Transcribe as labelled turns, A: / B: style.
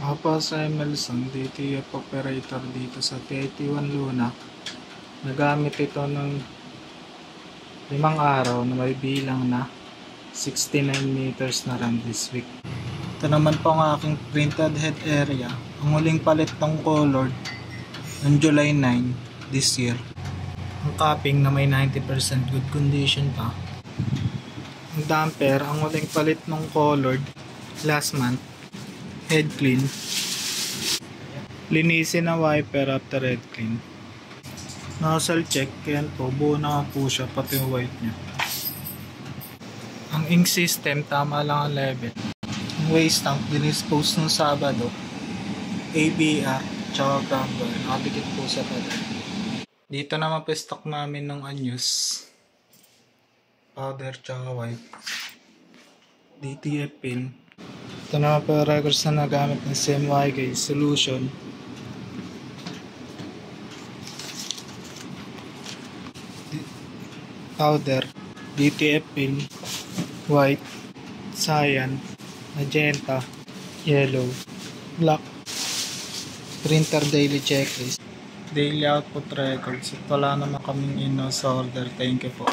A: Ako po sa Emelson, DTF operator dito sa T81 Luna. Nagamit ito ng 5 araw na may bilang na 69 meters na run this week. Ito naman po ang aking printed head area. Ang huling palit ng colored ng July 9 this year. Ang capping na may 90% good condition pa. Ang damper, ang huling palit ng colored last month. Head clean. Linisin ang wiper after head clean. Nozzle check, kaya po, buo na po siya, pati yung white nya. Ang ink system, tama lang ang level. Ang waste tank, dinispose nung Sabado. ABR, tsaka grumble, nakadikit po sa pader. Dito naman po stock namin ng unused powder tsaka white. DTF pin. Ito naman po records na nagamit ng CMYK solution. Powder, DTF pin, white, cyan, magenta, yellow, black. Printer daily checklist, daily output records. At wala naman kaming in-house order. Thank you po.